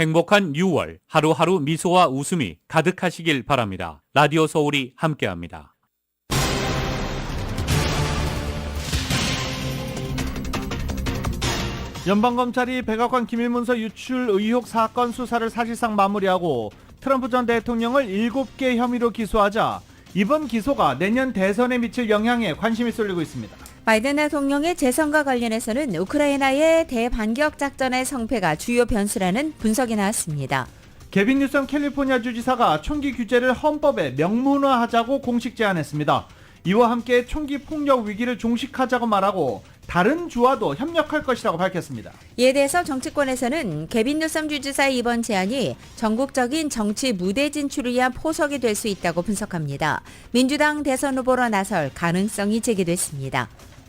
행복한 6월, 하루하루 미소와 웃음이 가득하시길 바랍니다. 라디오 서울이 함께합니다. 연방검찰이 백악관 기밀문서 유출 의혹 사건 수사를 사실상 마무리하고 트럼프 전 대통령을 7개 혐의로 기소하자 이번 기소가 내년 대선에 미칠 영향에 관심이 쏠리고 있습니다. 바이든 대통령의 재선과 관련해서는 우크라이나의 대반격 작전의 성패가 주요 변수라는 분석이 나왔습니다. 게빈 뉴섬 캘리포니아 주지사가 총기 규제를 헌법에 명문화하자고 공식 제안했습니다. 이와 함께 총기 폭력 위기를 종식하자고 말하고 다른 주와도 협력할 것이라고 밝혔습니다. 이에 대해서 정치권에서는 게빈 뉴섬 주지사의 이번 제안이 전국적인 정치 무대 진출을 위한 포석이 될 수 있다고 분석합니다. 민주당 대선 후보로 나설 가능성이 제기됐습니다.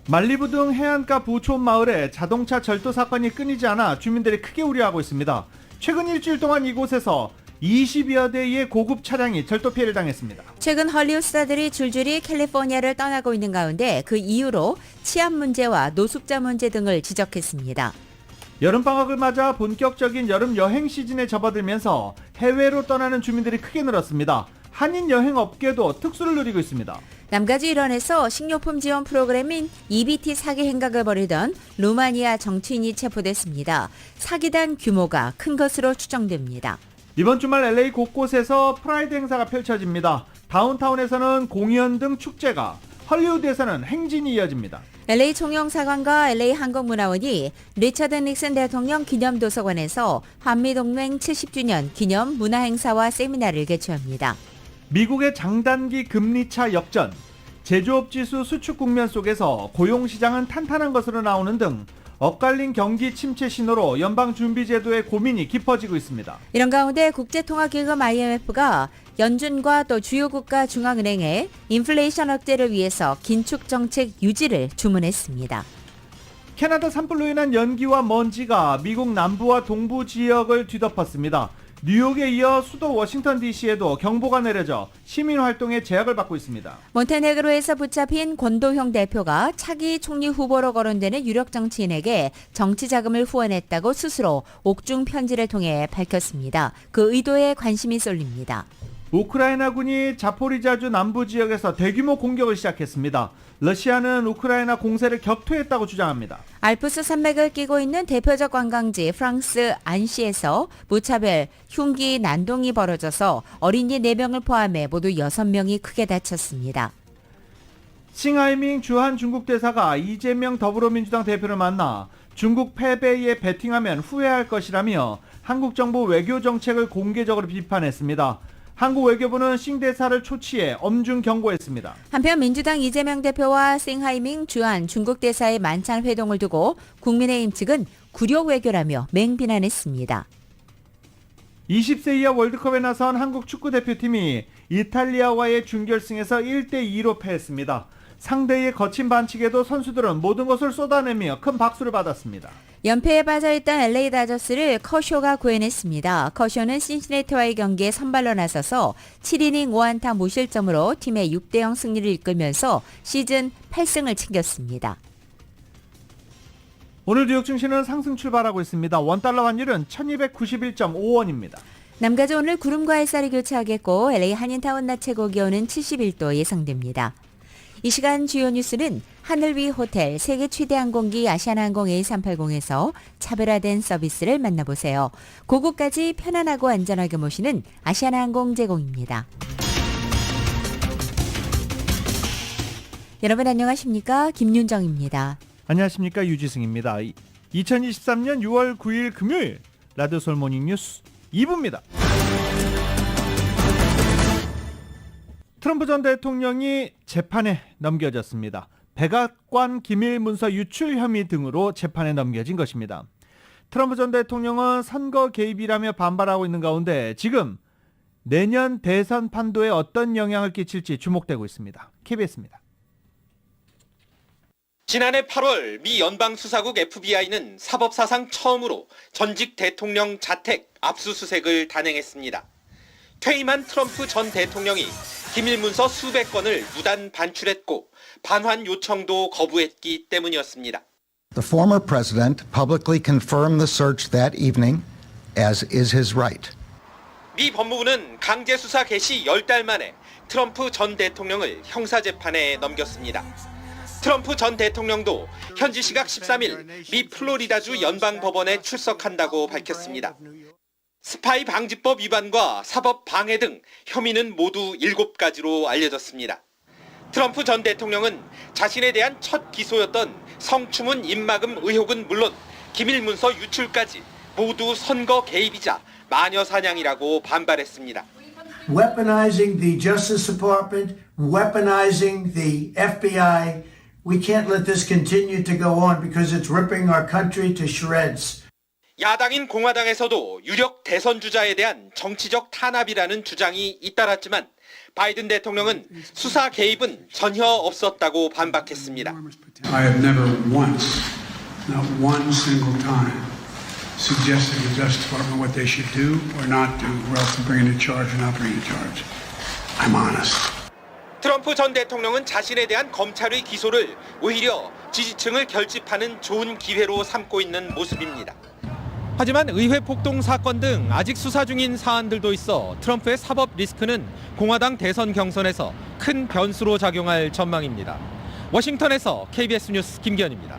말리부 등 해안가 부촌 마을에 자동차 절도 사건이 끊이지 않아 주민들이 크게 우려하고 있습니다. 최근 일주일 동안 이곳에서 20여 대의 고급 차량이 절도 피해를 당했습니다. 최근 헐리우드 스타들이 줄줄이 캘리포니아를 떠나고 있는 가운데 그 이유로 치안 문제와 노숙자 문제 등을 지적했습니다. 여름방학을 맞아 본격적인 여름 여행 시즌에 접어들면서 해외로 떠나는 주민들이 크게 늘었습니다. 한인 여행 업계도 특수를 누리고 있습니다. 남가주 일원에서 식료품 지원 프로그램인 EBT 사기 행각을 벌이던 루마니아 정치인이 체포됐습니다. 사기단 규모가 큰 것으로 추정됩니다. 이번 주말 LA 곳곳에서 프라이드 행사가 펼쳐집니다. 다운타운에서는 공연 등 축제가, 헐리우드에서는 행진이 이어집니다. LA 총영사관과 LA 항공문화원이 리처드 닉슨 대통령 기념도서관에서 한미동맹 70주년 기념 문화행사와 세미나를 개최합니다. 미국의 장단기 금리차 역전, 제조업지수 수축 국면 속에서 고용시장은 탄탄한 것으로 나오는 등 엇갈린 경기 침체 신호로 연방준비제도의 고민이 깊어지고 있습니다. 이런 가운데 국제통화기금 IMF가 연준과 또 주요 국가 중앙은행에 인플레이션 억제를 위해서 긴축 정책 유지를 주문했습니다. 캐나다 산불로 인한 연기와 먼지가 미국 남부와 동부 지역을 뒤덮었습니다. 뉴욕에 이어 수도 워싱턴 DC에도 경보가 내려져 시민활동에 제약을 받고 있습니다. 몬테네그로에서 붙잡힌 권도형 대표가 차기 총리 후보로 거론되는 유력 정치인에게 정치 자금을 후원했다고 스스로 옥중 편지를 통해 밝혔습니다. 그 의도에 관심이 쏠립니다. 우크라이나군이 자포리자주 남부 지역에서 대규모 공격을 시작했습니다. 러시아는 우크라이나 공세를 격퇴했다고 주장합니다. 알프스 산맥을 끼고 있는 대표적 관광지 프랑스 안시에서 무차별 흉기 난동이 벌어져서 어린이 4명을 포함해 모두 6명이 크게 다쳤습니다. 싱하이밍 주한 중국 대사가 이재명 더불어민주당 대표를 만나 중국 패배에 베팅하면 후회할 것이라며 한국 정부 외교 정책을 공개적으로 비판했습니다. 한국 외교부는 싱 대사를 초치해 엄중 경고했습니다. 한편 민주당 이재명 대표와 싱하이밍 주한 중국 대사의 만찬 회동을 두고 국민의힘 측은 굴욕 외교라며 맹비난했습니다. 20세 이하 월드컵에 나선 한국 축구대표팀이 이탈리아와의 준결승에서 1대2로 패했습니다. 상대의 거친 반칙에도 선수들은 모든 것을 쏟아내며 큰 박수를 받았습니다. 연패에 빠져있던 LA 다저스를 커쇼가 구해냈습니다. 커쇼는 신시내티와의 경기에 선발로 나서서 7이닝 5안타 무실점으로 팀의 6대0 승리를 이끌면서 시즌 8승을 챙겼습니다. 오늘 뉴욕 증시는 상승 출발하고 있습니다. 원달러 환율은 1291.5원입니다. 남가주 오늘 구름과 햇살이 교차하겠고 LA 한인타운 낮 최고 기온은 71도 예상됩니다. 이 시간 주요 뉴스는 하늘 위 호텔 세계 최대 항공기 아시아나항공 A380에서 차별화된 서비스를 만나보세요. 고국까지 편안하고 안전하게 모시는 아시아나항공 제공입니다. 여러분 안녕하십니까? 김윤정입니다. 안녕하십니까? 유지승입니다. 2023년 6월 9일 금요일 라디오 서울 모닝 뉴스 2부입니다. 트럼프 전 대통령이 재판에 넘겨졌습니다. 백악관 기밀문서 유출 혐의 등으로 재판에 넘겨진 것입니다. 트럼프 전 대통령은 선거 개입이라며 반발하고 있는 가운데 지금 내년 대선 판도에 어떤 영향을 끼칠지 주목되고 있습니다. KBS입니다. 지난해 8월 미 연방수사국 FBI는 사법사상 처음으로 전직 대통령 자택 압수수색을 단행했습니다. 퇴임한 트럼프 전 대통령이 기밀문서 수백 건을 무단 반출했고 반환 요청도 거부했기 때문이었습니다. The former president publicly confirmed the search that evening as is his right. 미 법무부는 강제 수사 개시 10달 만에 트럼프 전 대통령을 형사재판에 넘겼습니다. 트럼프 전 대통령도 현지 시각 13일 미 플로리다주 연방법원에 출석한다고 밝혔습니다. 스파이 방지법 위반과 사법 방해 등 혐의는 모두 7가지로 알려졌습니다. 트럼프 전 대통령은 자신에 대한 첫 기소였던 성추문 입막음 의혹은 물론 기밀문서 유출까지 모두 선거 개입이자 마녀 사냥이라고 반발했습니다. Weaponizing the Justice Department, weaponizing the FBI. We can't let this continue to go on because it's ripping our country to shreds. 야당인 공화당에서도 유력 대선 주자에 대한 정치적 탄압이라는 주장이 잇따랐지만 바이든 대통령은 수사 개입은 전혀 없었다고 반박했습니다. I have never once, not one single time, suggested to the Justice Department what they should do or not do, or else to bring in a charge or not bring in a charge. I'm honest. 트럼프 전 대통령은 자신에 대한 검찰의 기소를 오히려 지지층을 결집하는 좋은 기회로 삼고 있는 모습입니다. 하지만 의회 폭동 사건 등 아직 수사 중인 사안들도 있어 트럼프의 사법 리스크는 공화당 대선 경선에서 큰 변수로 작용할 전망입니다. 워싱턴에서 KBS 뉴스 김기현입니다.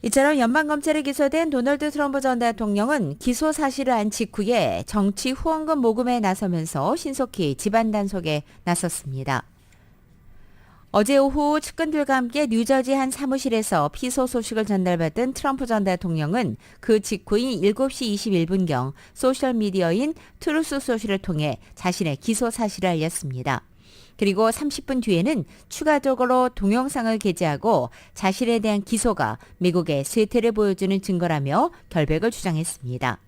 이처럼 연방검찰에 기소된 도널드 트럼프 전 대통령은 기소 사실을 안 직후에 정치 후원금 모금에 나서면서 신속히 집안 단속에 나섰습니다. 어제 오후 측근들과 함께 뉴저지 한 사무실에서 피소 소식을 전달받은 트럼프 전 대통령은 그 직후인 7시 21분경 소셜미디어인 트루스 소셜을 통해 자신의 기소 사실을 알렸습니다. 그리고 30분 뒤에는 추가적으로 동영상을 게재하고 자신에 대한 기소가 미국의 쇠퇴를 보여주는 증거라며 결백을 주장했습니다.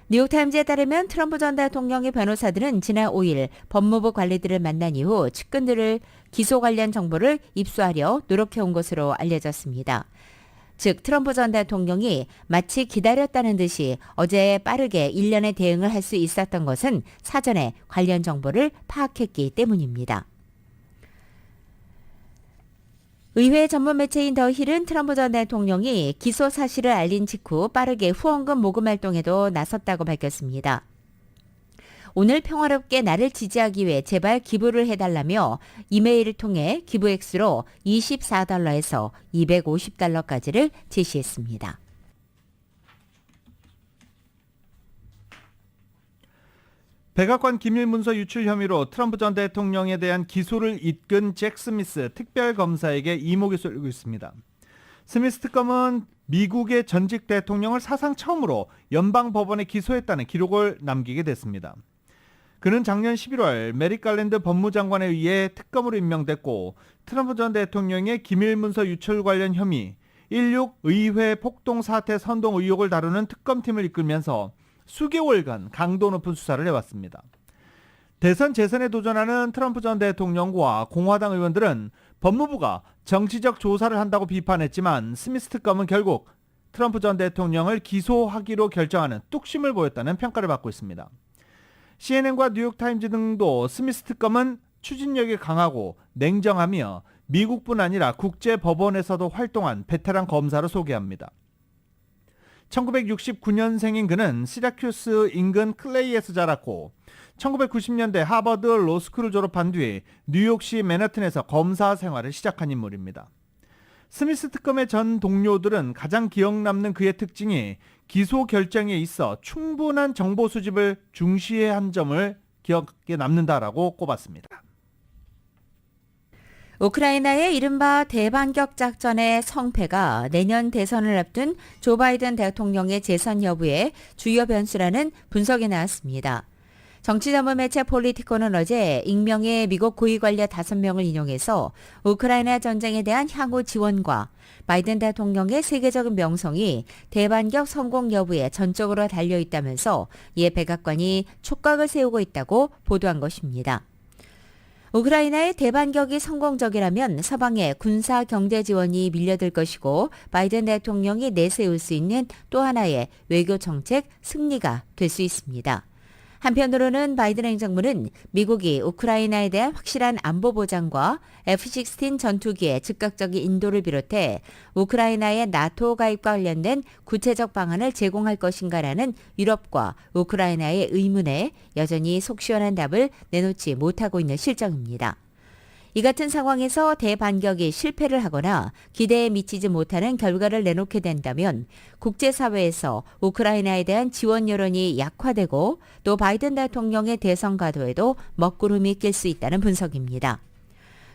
뉴욕타임즈에 따르면 트럼프 전 대통령의 변호사들은 지난 5일 법무부 관리들을 만난 이후 측근들을 기소 관련 정보를 입수하려 노력해온 것으로 알려졌습니다. 즉 트럼프 전 대통령이 마치 기다렸다는 듯이 어제 빠르게 일련의 대응을 할 수 있었던 것은 사전에 관련 정보를 파악했기 때문입니다. 의회 전문 매체인 더 힐은 트럼프 전 대통령이 기소 사실을 알린 직후 빠르게 후원금 모금 활동에도 나섰다고 밝혔습니다. 오늘 평화롭게 나를 지지하기 위해 제발 기부를 해달라며 이메일을 통해 기부 액수로 $24에서 $250까지를 제시했습니다. 백악관 기밀문서 유출 혐의로 트럼프 전 대통령에 대한 기소를 이끈 잭 스미스 특별검사에게 이목이 쏠리고 있습니다. 스미스 특검은 미국의 전직 대통령을 사상 처음으로 연방법원에 기소했다는 기록을 남기게 됐습니다. 그는 작년 11월 메릭 갈랜드 법무장관에 의해 특검으로 임명됐고 트럼프 전 대통령의 기밀문서 유출 관련 혐의, 16 의회 폭동 사태 선동 의혹을 다루는 특검팀을 이끌면서 수개월간 강도 높은 수사를 해왔습니다. 대선 재선에 도전하는 트럼프 전 대통령과 공화당 의원들은 법무부가 정치적 조사를 한다고 비판했지만 스미스 특검은 결국 트럼프 전 대통령을 기소하기로 결정하는 뚝심을 보였다는 평가를 받고 있습니다. CNN과 뉴욕타임즈 등도 스미스 특검은 추진력이 강하고 냉정하며 미국뿐 아니라 국제법원에서도 활동한 베테랑 검사로 소개합니다. 1969년생인 그는 시라큐스 인근 클레이에서 자랐고 1990년대 하버드 로스쿨을 졸업한 뒤 뉴욕시 맨하튼에서 검사 생활을 시작한 인물입니다. 스미스 특검의 전 동료들은 가장 기억 남는 그의 특징이 기소 결정에 있어 충분한 정보 수집을 중시해야 한 점을 기억에 남는다라고 꼽았습니다. 우크라이나의 이른바 대반격 작전의 성패가 내년 대선을 앞둔 조 바이든 대통령의 재선 여부에 주요 변수라는 분석이 나왔습니다. 정치 전문 매체 폴리티코는 어제 익명의 미국 고위 관료 5명을 인용해서 우크라이나 전쟁에 대한 향후 지원과 바이든 대통령의 세계적인 명성이 대반격 성공 여부에 전적으로 달려있다면서 이에 백악관이 촉각을 세우고 있다고 보도한 것입니다. 우크라이나의 대반격이 성공적이라면 서방의 군사 경제 지원이 밀려들 것이고 바이든 대통령이 내세울 수 있는 또 하나의 외교 정책 승리가 될 수 있습니다. 한편으로는 바이든 행정부는 미국이 우크라이나에 대한 확실한 안보 보장과 F-16 전투기의 즉각적인 인도를 비롯해 우크라이나의 나토 가입과 관련된 구체적 방안을 제공할 것인가라는 유럽과 우크라이나의 의문에 여전히 속 시원한 답을 내놓지 못하고 있는 실정입니다. 이 같은 상황에서 대반격이 실패를 하거나 기대에 미치지 못하는 결과를 내놓게 된다면 국제사회에서 우크라이나에 대한 지원 여론이 약화되고 또 바이든 대통령의 대선 가도에도 먹구름이 낄 수 있다는 분석입니다.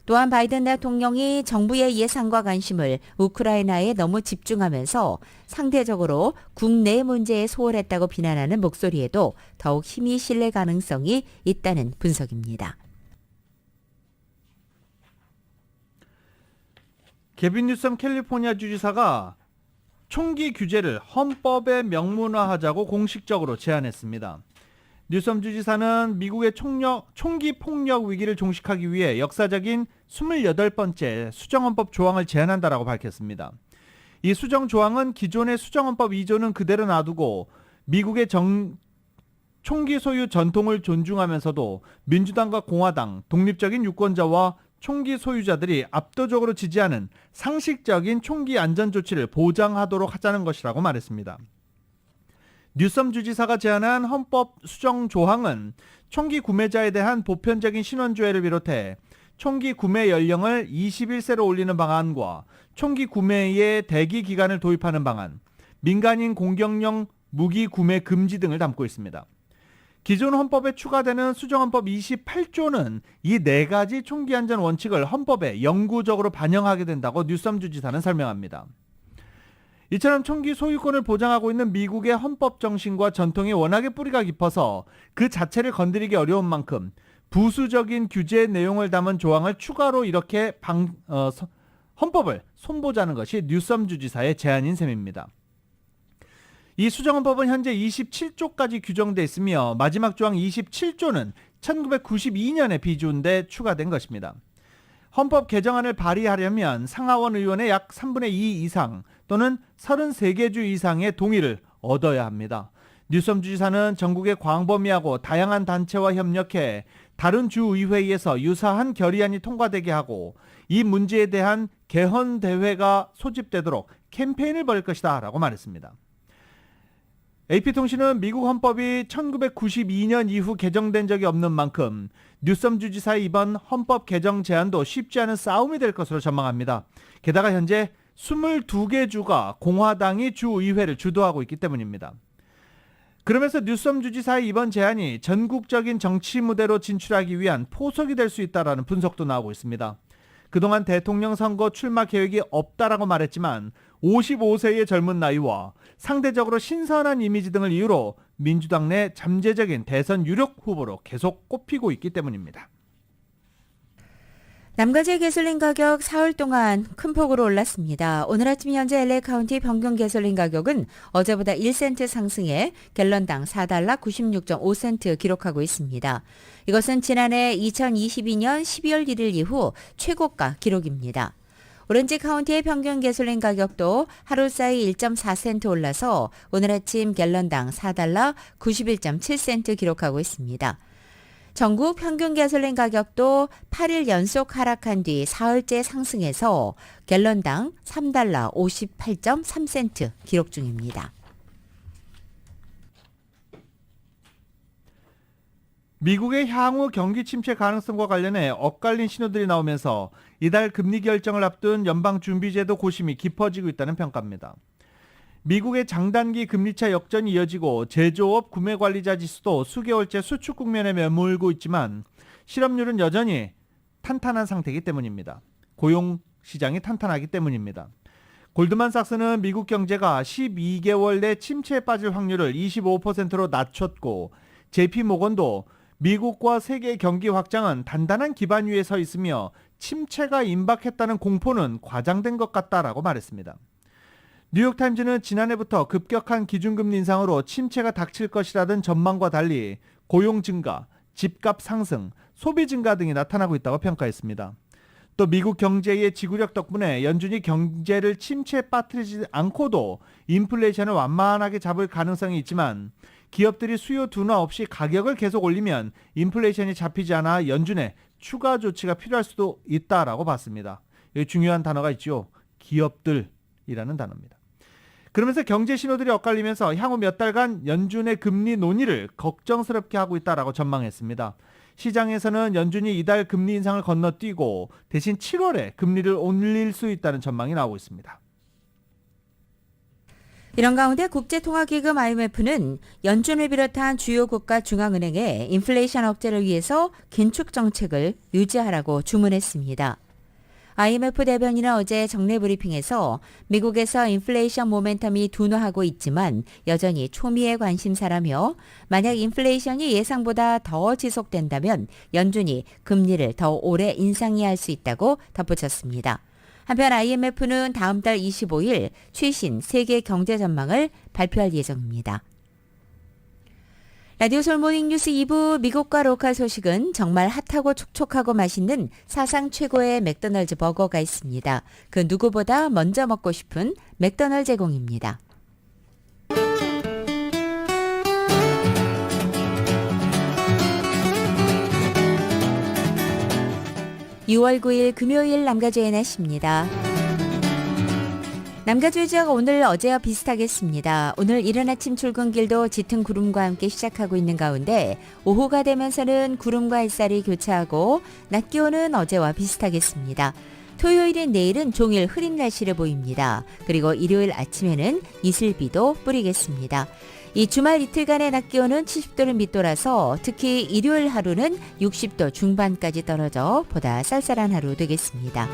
또한 바이든 대통령이 정부의 예산과 관심을 우크라이나에 너무 집중하면서 상대적으로 국내 문제에 소홀했다고 비난하는 목소리에도 더욱 힘이 실릴 가능성이 있다는 분석입니다. 게빈 뉴섬 캘리포니아 주지사가 총기 규제를 헌법에 명문화하자고 공식적으로 제안했습니다. 뉴섬 주지사는 미국의 총기 폭력 위기를 종식하기 위해 역사적인 28번째 수정헌법 조항을 제안한다라고 밝혔습니다. 이 수정 조항은 기존의 수정헌법 2조는 그대로 놔두고 미국의 총기 소유 전통을 존중하면서도 민주당과 공화당, 독립적인 유권자와 총기 소유자들이 압도적으로 지지하는 상식적인 총기 안전 조치를 보장하도록 하자는 것이라고 말했습니다. 뉴섬 주지사가 제안한 헌법 수정 조항은 총기 구매자에 대한 보편적인 신원조회를 비롯해 총기 구매 연령을 21세로 올리는 방안과 총기 구매의 대기 기간을 도입하는 방안, 민간인 공격용 무기 구매 금지 등을 담고 있습니다. 기존 헌법에 추가되는 수정헌법 28조는 이 4가지 총기 안전 원칙을 헌법에 영구적으로 반영하게 된다고 뉴섬 주지사는 설명합니다. 이처럼 총기 소유권을 보장하고 있는 미국의 헌법 정신과 전통이 워낙에 뿌리가 깊어서 그 자체를 건드리기 어려운 만큼 부수적인 규제 내용을 담은 조항을 추가로 이렇게 헌법을 손보자는 것이 뉴섬 주지사의 제안인 셈입니다. 이 수정헌법은 현재 27조까지 규정돼 있으며 마지막 조항 27조는 1992년에 비준돼 추가된 것입니다. 헌법 개정안을 발의하려면 상하원 의원의 약 3분의 2 이상 또는 33개 주 이상의 동의를 얻어야 합니다. 뉴섬 주지사는 전국의 광범위하고 다양한 단체와 협력해 다른 주의회에서 유사한 결의안이 통과되게 하고 이 문제에 대한 개헌 대회가 소집되도록 캠페인을 벌일 것이다 라고 말했습니다. AP통신은 미국 헌법이 1992년 이후 개정된 적이 없는 만큼 뉴섬 주지사의 이번 헌법 개정 제안도 쉽지 않은 싸움이 될 것으로 전망합니다. 게다가 현재 22개 주가 공화당이 주의회를 주도하고 있기 때문입니다. 그러면서 뉴섬 주지사의 이번 제안이 전국적인 정치 무대로 진출하기 위한 포석이 될 수 있다는 분석도 나오고 있습니다. 그동안 대통령 선거 출마 계획이 없다라고 말했지만 55세의 젊은 나이와 상대적으로 신선한 이미지 등을 이유로 민주당 내 잠재적인 대선 유력 후보로 계속 꼽히고 있기 때문입니다. 남가제 가솔린 가격 사흘 동안 큰 폭으로 올랐습니다. 오늘 아침 현재 LA 카운티 평균 가솔린 가격은 어제보다 1센트 상승해 갤런당 4달러 96.5센트 기록하고 있습니다. 이것은 지난해 2022년 12월 1일 이후 최고가 기록입니다. 오렌지 카운티의 평균 가솔린 가격도 하루 사이 1.4센트 올라서 오늘 아침 갤런당 4달러 91.7센트 기록하고 있습니다. 전국 평균 가솔린 가격도 8일 연속 하락한 뒤 사흘째 상승해서 갤런당 3달러 58.3센트 기록 중입니다. 미국의 향후 경기 침체 가능성과 관련해 엇갈린 신호들이 나오면서 이달 금리 결정을 앞둔 연방준비제도 고심이 깊어지고 있다는 평가입니다. 미국의 장단기 금리차 역전이 이어지고 제조업 구매관리자 지수도 수개월째 수축 국면에 머물고 있지만 실업률은 여전히 탄탄한 상태이기 때문입니다. 고용 시장이 탄탄하기 때문입니다. 골드만삭스는 미국 경제가 12개월 내 침체에 빠질 확률을 25%로 낮췄고 JP모건도 미국과 세계 경기 확장은 단단한 기반 위에 서 있으며 침체가 임박했다는 공포는 과장된 것 같다라고 말했습니다. 뉴욕타임즈는 지난해부터 급격한 기준금리 인상으로 침체가 닥칠 것이라던 전망과 달리 고용 증가, 집값 상승, 소비 증가 등이 나타나고 있다고 평가했습니다. 또 미국 경제의 지구력 덕분에 연준이 경제를 침체에 빠뜨리지 않고도 인플레이션을 완만하게 잡을 가능성이 있지만 기업들이 수요 둔화 없이 가격을 계속 올리면 인플레이션이 잡히지 않아 연준에 추가 조치가 필요할 수도 있다라고 봤습니다. 여기 중요한 단어가 있죠. 기업들이라는 단어입니다. 그러면서 경제 신호들이 엇갈리면서 향후 몇 달간 연준의 금리 논의를 걱정스럽게 하고 있다라고 전망했습니다. 시장에서는 연준이 이달 금리 인상을 건너뛰고 대신 7월에 금리를 올릴 수 있다는 전망이 나오고 있습니다. 이런 가운데 국제통화기금 IMF는 연준을 비롯한 주요 국가 중앙은행에 인플레이션 억제를 위해서 긴축 정책을 유지하라고 주문했습니다. IMF 대변인은 어제 정례 브리핑에서 미국에서 인플레이션 모멘텀이 둔화하고 있지만 여전히 초미의 관심사라며 만약 인플레이션이 예상보다 더 지속된다면 연준이 금리를 더 오래 인상해야 할 수 있다고 덧붙였습니다. 한편 IMF는 다음 달 25일 최신 세계 경제 전망을 발표할 예정입니다. 라디오 솔모닝 뉴스 2부 미국과 로컬 소식은 정말 핫하고 촉촉하고 맛있는 사상 최고의 맥도날드 버거가 있습니다. 그 누구보다 먼저 먹고 싶은 맥도날드 제공입니다. 6월 9일 금요일 남가주의 날씨입니다. 남가주의 지역 오늘 어제와 비슷하겠습니다. 오늘 이른 아침 출근길도 짙은 구름과 함께 시작하고 있는 가운데 오후가 되면서는 구름과 햇살이 교차하고 낮 기온은 어제와 비슷하겠습니다. 토요일인 내일은 종일 흐린 날씨를 보입니다. 그리고 일요일 아침에는 이슬비도 뿌리겠습니다. 이 주말 이틀간의 낮 기온은 70도를 밑돌아서 특히 일요일 하루는 60도 중반까지 떨어져 보다 쌀쌀한 하루 되겠습니다.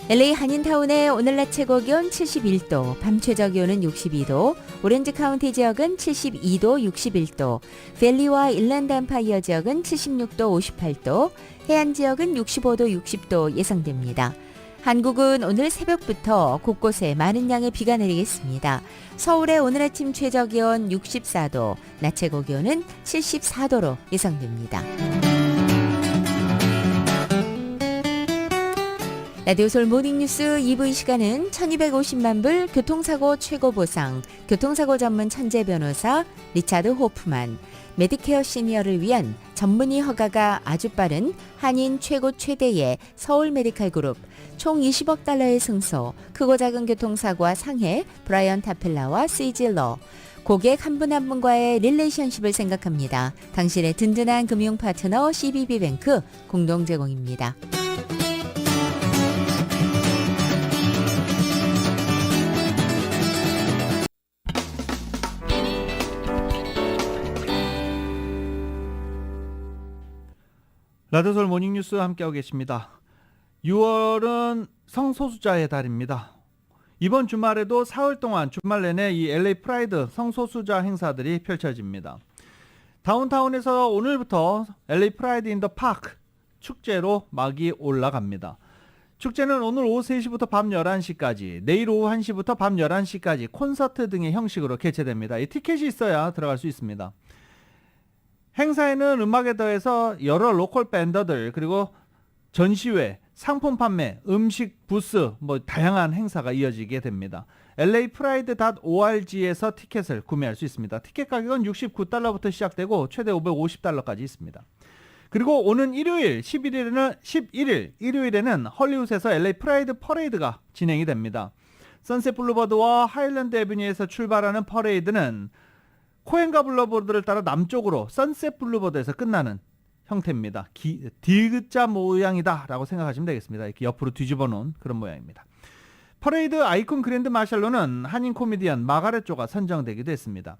LA 한인타운의 오늘 낮 최고 기온 71도, 밤 최저 기온은 62도, 오렌지 카운티 지역은 72도, 61도, 밸리와 일랜드 엠파이어 지역은 76도, 58도, 해안 지역은 65도, 60도 예상됩니다. 한국은 오늘 새벽부터 곳곳에 많은 양의 비가 내리겠습니다. 서울의 오늘 아침 최저 기온 64도, 낮 최고 기온은 74도로 예상됩니다. 라디오솔 모닝뉴스 2부 이 시간은 1250만 불 교통사고 최고 보상, 교통사고 전문 천재 변호사 리차드 호프만, 메디케어 시니어를 위한 전문의 허가가 아주 빠른 한인 최고 최대의 서울 메디칼 그룹, 총 20억 달러의 승소, 크고 작은 교통사고와 상해 브라이언 타펠라와 시질러, 고객 한 분 한 분과의 릴레이션십을 생각합니다. 당신의 든든한 금융 파트너 CBB뱅크 공동 제공입니다. 라디오솔 모닝뉴스 함께하고 계십니다. 6월은 성소수자의 달입니다. 이번 주말에도 사흘 동안 주말 내내 이 LA 프라이드 성소수자 행사들이 펼쳐집니다. 다운타운에서 오늘부터 LA 프라이드 인 더 파크 축제로 막이 올라갑니다. 축제는 오늘 오후 3시부터 밤 11시까지, 내일 오후 1시부터 밤 11시까지 콘서트 등의 형식으로 개최됩니다. 이 티켓이 있어야 들어갈 수 있습니다. 행사에는 음악에 더해서 여러 로컬 밴더들, 그리고 전시회, 상품 판매, 음식 부스, 다양한 행사가 이어지게 됩니다. lapride.org에서 티켓을 구매할 수 있습니다. 티켓 가격은 $69부터 시작되고 최대 $550까지 있습니다. 그리고 오는 일요일 11일 일요일에는 헐리우드에서 LA 프라이드 퍼레이드가 진행이 됩니다. 선셋 블루버드와 하일랜드 애비뉴에서 출발하는 퍼레이드는 코엔가 블루버드를 따라 남쪽으로 선셋 블루버드에서 끝나는 형태입니다. D자 모양이다 라고 생각하시면 되겠습니다. 이렇게 옆으로 뒤집어 놓은 그런 모양입니다. 퍼레이드 아이콘 그랜드 마샬로는 한인 코미디언 마가렛 조가 선정되기도 했습니다.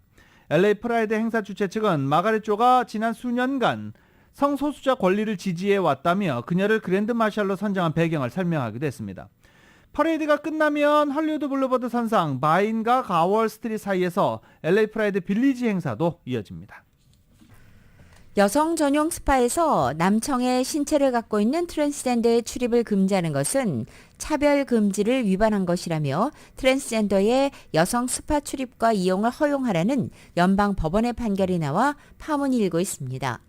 LA 프라이드 행사 주최 측은 마가렛 조가 지난 수년간 성소수자 권리를 지지해 왔다며 그녀를 그랜드 마샬로 선정한 배경을 설명하기도 했습니다. 퍼레이드가 끝나면 헐리우드 블루버드 선상 바인과 가월 스트리트 사이에서 LA 프라이드 빌리지 행사도 이어집니다. 여성 전용 스파에서 남성의 신체를 갖고 있는 트랜스젠더의 출입을 금지하는 것은 차별 금지를 위반한 것이라며 트랜스젠더의 여성 스파 출입과 이용을 허용하라는 연방 법원의 판결이 나와 파문이 일고 있습니다.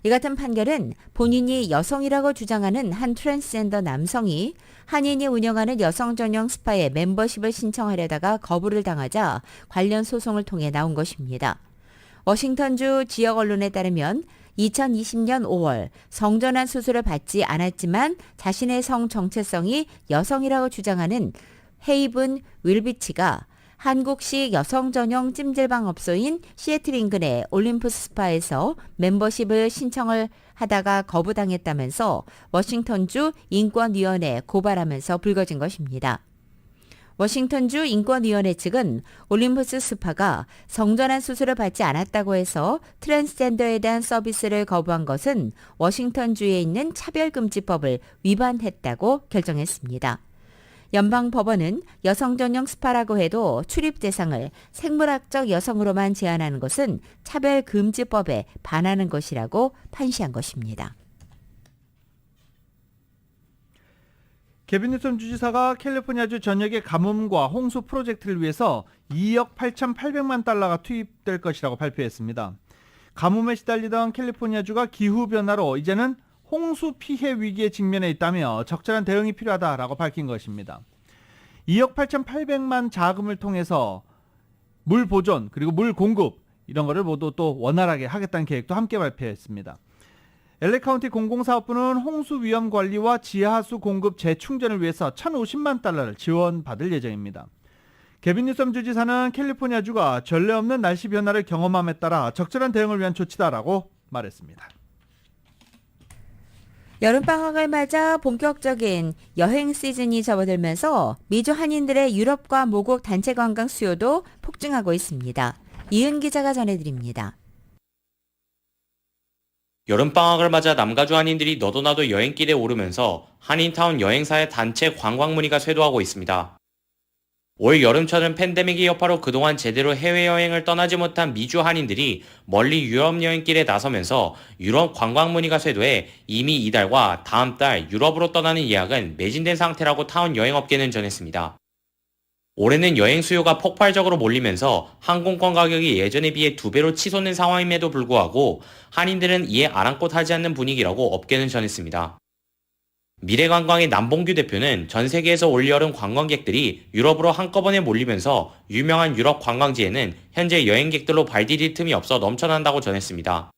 이 같은 판결은 본인이 여성이라고 주장하는 한 트랜스젠더 남성이 한인이 운영하는 여성 전용 스파에 멤버십을 신청하려다가 거부를 당하자 관련 소송을 통해 나온 것입니다. 워싱턴주 지역 언론에 따르면 2020년 5월 성전환 수술을 받지 않았지만 자신의 성 정체성이 여성이라고 주장하는 헤이븐 윌비치가 한국식 여성 전용 찜질방 업소인 시애틀 인근의 올림푸스 스파에서 멤버십을 신청을 하다가 거부당했다면서 워싱턴주 인권위원회에 고발하면서 불거진 것입니다. 워싱턴주 인권위원회 측은 올림푸스 스파가 성전환 수술을 받지 않았다고 해서 트랜스젠더에 대한 서비스를 거부한 것은 워싱턴주에 있는 차별금지법을 위반했다고 결정했습니다. 연방법원은 여성 전용 스파라고 해도 출입 대상을 생물학적 여성으로만 제한하는 것은 차별금지법에 반하는 것이라고 판시한 것입니다. 개빈 뉴섬 주지사가 캘리포니아주 전역의 가뭄과 홍수 프로젝트를 위해서 2억 8,800만 달러가 투입될 것이라고 발표했습니다. 가뭄에 시달리던 캘리포니아주가 기후변화로 이제는 홍수 피해 위기에 직면해 있다며 적절한 대응이 필요하다라고 밝힌 것입니다. 2억 8,800만 자금을 통해서 물 보존 그리고 물 공급 이런 거를 모두 또 원활하게 하겠다는 계획도 함께 발표했습니다. LA 카운티 공공사업부는 홍수 위험 관리와 지하수 공급 재충전을 위해서 1,050만 달러를 지원받을 예정입니다. 개빈 뉴섬 주지사는 캘리포니아주가 전례 없는 날씨 변화를 경험함에 따라 적절한 대응을 위한 조치다라고 말했습니다. 여름방학을 맞아 본격적인 여행 시즌이 접어들면서 미주 한인들의 유럽과 모국 단체 관광 수요도 폭증하고 있습니다. 이은 기자가 전해드립니다. 여름방학을 맞아 남가주 한인들이 너도나도 여행길에 오르면서 한인타운 여행사의 단체 관광 문의가 쇄도하고 있습니다. 올 여름철은 팬데믹의 여파로 그동안 제대로 해외여행을 떠나지 못한 미주 한인들이 멀리 유럽 여행길에 나서면서 유럽 관광 문의가 쇄도해 이미 이달과 다음 달 유럽으로 떠나는 예약은 매진된 상태라고 타운 여행업계는 전했습니다. 올해는 여행 수요가 폭발적으로 몰리면서 항공권 가격이 예전에 비해 2배로 치솟는 상황임에도 불구하고 한인들은 이에 아랑곳하지 않는 분위기라고 업계는 전했습니다. 미래관광의 남봉규 대표는 전 세계에서 올여름 관광객들이 유럽으로 한꺼번에 몰리면서 유명한 유럽 관광지에는 현재 여행객들로 발 디딜 틈이 없어 넘쳐난다고 전했습니다.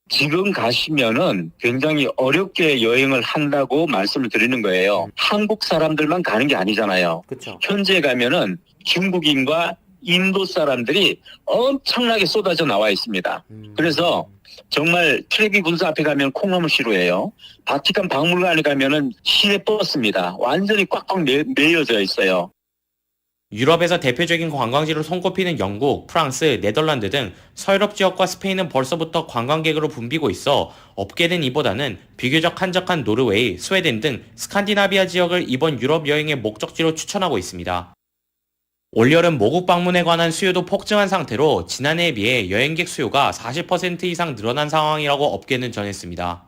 지금 가시면은 굉장히 어렵게 여행을 한다고 말씀을 드리는 거예요. 한국 사람들만 가는 게 아니잖아요. 그렇죠. 현재 가면은 중국인과 인도 사람들이 엄청나게 쏟아져 나와 있습니다. 그래서 정말 트레비 군사 앞에 가면 콩나물시루예요. 바티칸 박물관에 가면은 시내 버스입니다. 완전히 꽉꽉 메여져 있어요. 유럽에서 대표적인 관광지로 손꼽히는 영국, 프랑스, 네덜란드 등 서유럽 지역과 스페인은 벌써부터 관광객으로 붐비고 있어 업계는 이보다는 비교적 한적한 노르웨이, 스웨덴 등 스칸디나비아 지역을 이번 유럽 여행의 목적지로 추천하고 있습니다. 올여름 모국 방문에 관한 수요도 폭증한 상태로 지난해에 비해 여행객 수요가 40% 이상 늘어난 상황이라고 업계는 전했습니다.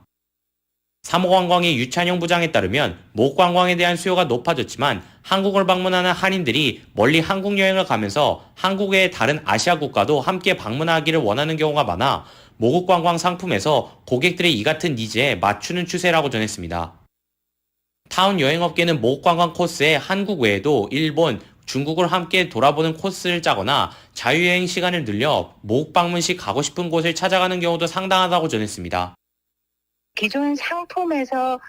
사모관광의 유찬용 부장에 따르면 모국 관광에 대한 수요가 높아졌지만 한국을 방문하는 한인들이 멀리 한국 여행을 가면서 한국 외의 다른 아시아 국가도 함께 방문하기를 원하는 경우가 많아 모국 관광 상품에서 고객들의 이 같은 니즈에 맞추는 추세라고 전했습니다. 타운 여행업계는 모국 관광 코스에 한국 외에도 일본, 중국을 함께 돌아보는 코스를 짜거나 자유여행 시간을 늘려 모국 방문 시 가고 싶은 곳을 찾아가는 경우도 상당하다고 전했습니다. 기존 상품에서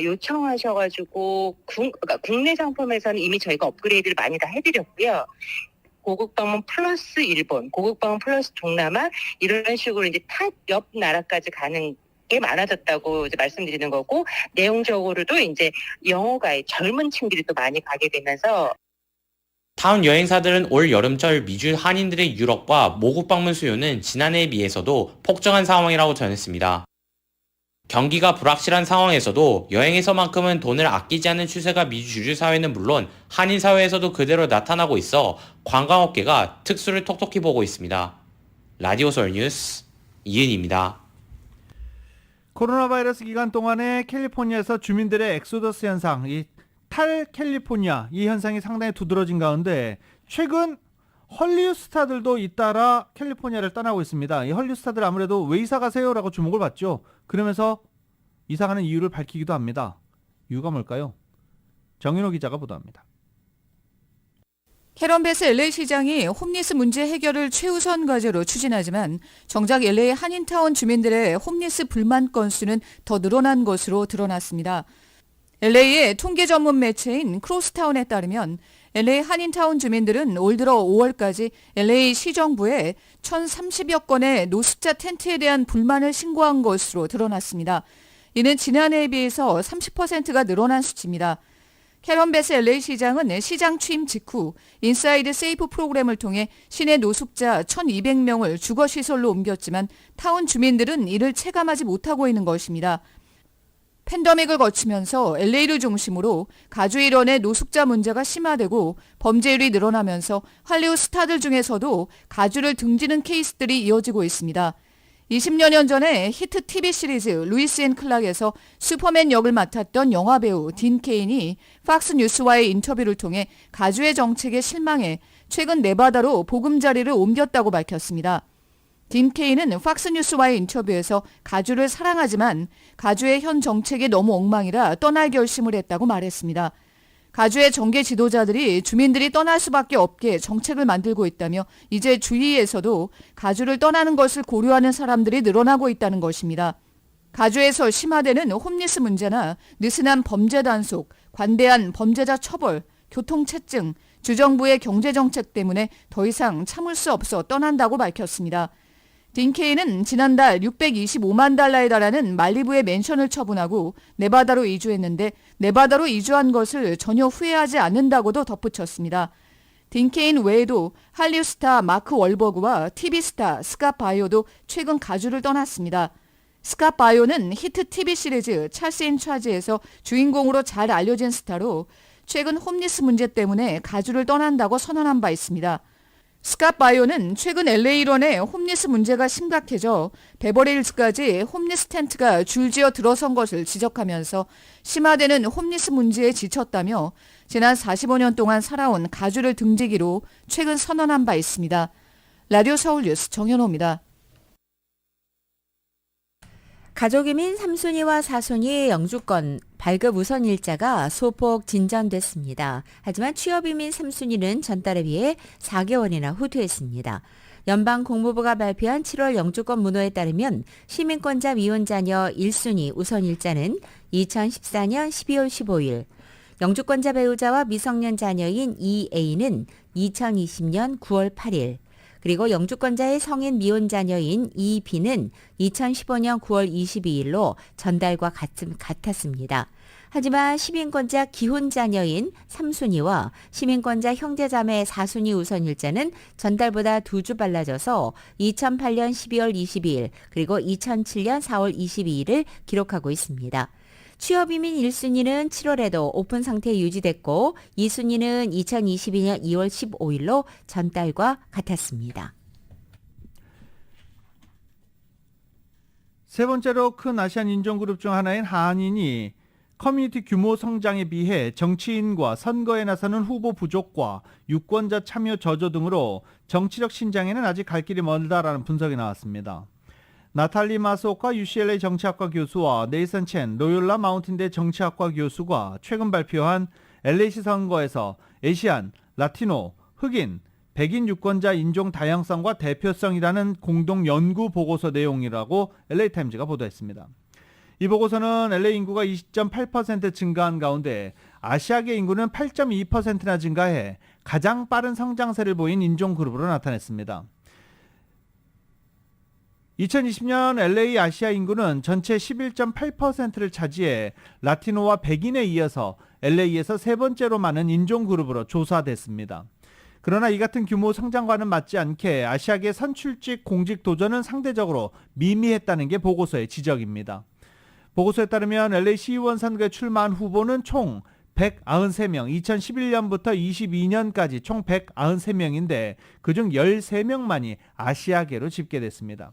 요청하셔가지고 그러니까 국내 상품에서는 이미 저희가 업그레이드를 많이 다 해드렸고요. 고국 방문 플러스 일본, 고국 방문 플러스 동남아 이런 식으로 이제 타 옆 나라까지 가는 게 많아졌다고 이제 말씀드리는 거고 내용적으로도 이제 영어가 젊은 층들이 또 많이 가게 되면서. 타운 여행사들은 올 여름철 미주 한인들의 유럽과 모국 방문 수요는 지난해에 비해서도 폭증한 상황이라고 전했습니다. 경기가 불확실한 상황에서도 여행에서만큼은 돈을 아끼지 않는 추세가 미주 주주사회는 물론 한인사회에서도 그대로 나타나고 있어 관광업계가 특수를 톡톡히 보고 있습니다. 라디오 서울 뉴스 이은입니다. 코로나 바이러스 기간 동안에 캘리포니아에서 주민들의 엑소더스 현상, 이 탈 캘리포니아 이 현상이 상당히 두드러진 가운데 최근 헐리우드 스타들도 잇따라 캘리포니아를 떠나고 있습니다. 이 헐리우드 스타들 아무래도 왜 이사 가세요라고 주목을 받죠. 그러면서 이사 가는 이유를 밝히기도 합니다. 이유가 뭘까요? 정윤호 기자가 보도합니다. 캐런 베스 LA 시장이 홈리스 문제 해결을 최우선 과제로 추진하지만 정작 LA 한인타운 주민들의 홈리스 불만 건수는 더 늘어난 것으로 드러났습니다. LA의 통계 전문 매체인 크로스타운에 따르면 LA 한인타운 주민들은 올 들어 5월까지 LA 시정부에 1,030여 건의 노숙자 텐트에 대한 불만을 신고한 것으로 드러났습니다. 이는 지난해에 비해서 30%가 늘어난 수치입니다. 캐런 베스 LA 시장은 시장 취임 직후 인사이드 세이프 프로그램을 통해 시내 노숙자 1,200명을 주거시설로 옮겼지만 타운 주민들은 이를 체감하지 못하고 있는 것입니다. 팬데믹을 거치면서 LA를 중심으로 가주 일원의 노숙자 문제가 심화되고 범죄율이 늘어나면서 할리우드 스타들 중에서도 가주를 등지는 케이스들이 이어지고 있습니다. 20여 년 전에 히트 TV 시리즈 루이스 앤 클락에서 슈퍼맨 역을 맡았던 영화배우 딘 케인이 팍스 뉴스와의 인터뷰를 통해 가주의 정책에 실망해 최근 네바다로 보금자리를 옮겼다고 밝혔습니다. 딘 케인은 팍스 뉴스와의 인터뷰에서 가주를 사랑하지만 가주의 현 정책이 너무 엉망이라 떠날 결심을 했다고 말했습니다. 가주의 정계 지도자들이 주민들이 떠날 수밖에 없게 정책을 만들고 있다며 이제 주위에서도 가주를 떠나는 것을 고려하는 사람들이 늘어나고 있다는 것입니다. 가주에서 심화되는 홈리스 문제나 느슨한 범죄 단속, 관대한 범죄자 처벌, 교통체증, 주정부의 경제정책 때문에 더 이상 참을 수 없어 떠난다고 밝혔습니다. 딘 케인은 지난달 625만 달러에 달하는 말리부의 맨션을 처분하고 네바다로 이주했는데 네바다로 이주한 것을 전혀 후회하지 않는다고도 덧붙였습니다. 딘 케인 외에도 할리우드 스타 마크 월버그와 TV 스타 스캇 바이오도 최근 가주를 떠났습니다. 스캇 바이오는 히트 TV 시리즈 찰스 인 차지에서 주인공으로 잘 알려진 스타로 최근 홈리스 문제 때문에 가주를 떠난다고 선언한 바 있습니다. 스캇 바이오는 최근 LA 일원의 홈리스 문제가 심각해져 베버리힐즈까지 홈리스 텐트가 줄지어 들어선 것을 지적하면서 심화되는 홈리스 문제에 지쳤다며 지난 45년 동안 살아온 가주를 등지기로 최근 선언한 바 있습니다. 라디오 서울 뉴스 정현호입니다. 가족이민 삼순이와 사순이 영주권 발급 우선 일자가 소폭 진전됐습니다. 하지만 취업이민 삼순이는 전달에 비해 4개월이나 후퇴했습니다. 연방공무부가 발표한 7월 영주권 문호에 따르면 시민권자 미혼 자녀 1순위 우선 일자는 2014년 12월 15일, 영주권자 배우자와 미성년 자녀인 2A는 2020년 9월 8일, 그리고 영주권자의 성인 미혼 자녀인 2B는 2015년 9월 22일로 전달과 같았습니다. 하지만 시민권자 기혼 자녀인 3순위와 시민권자 형제자매 4순위 우선일자는 전달보다 2주 빨라져서 2008년 12월 22일 그리고 2007년 4월 22일을 기록하고 있습니다. 취업이민 1순위는 7월에도 오픈 상태에 유지됐고 2순위는 2022년 2월 15일로 전달과 같았습니다. 세 번째로 큰 아시안 인종그룹 중 하나인 한인이 커뮤니티 규모 성장에 비해 정치인과 선거에 나서는 후보 부족과 유권자 참여 저조 등으로 정치적 신장에는 아직 갈 길이 멀다라는 분석이 나왔습니다. 나탈리 마소카 UCLA 정치학과 교수와 네이선 첸 로욜라 마운틴대 정치학과 교수가 최근 발표한 LA시 선거에서 애시안, 라티노, 흑인, 백인 유권자 인종 다양성과 대표성이라는 공동 연구 보고서 내용이라고 LA타임즈가 보도했습니다. 이 보고서는 LA 인구가 20.8% 증가한 가운데 아시아계 인구는 8.2%나 증가해 가장 빠른 성장세를 보인 인종그룹으로 나타냈습니다. 2020년 LA 아시아 인구는 전체 11.8%를 차지해 라티노와 백인에 이어서 LA에서 세 번째로 많은 인종그룹으로 조사됐습니다. 그러나 이 같은 규모 성장과는 맞지 않게 아시아계 선출직 공직 도전은 상대적으로 미미했다는 게 보고서의 지적입니다. 보고서에 따르면 LA 시의원 선거에 출마한 후보는 총 193명, 2011년부터 22년까지 총 193명인데 그중 13명만이 아시아계로 집계됐습니다.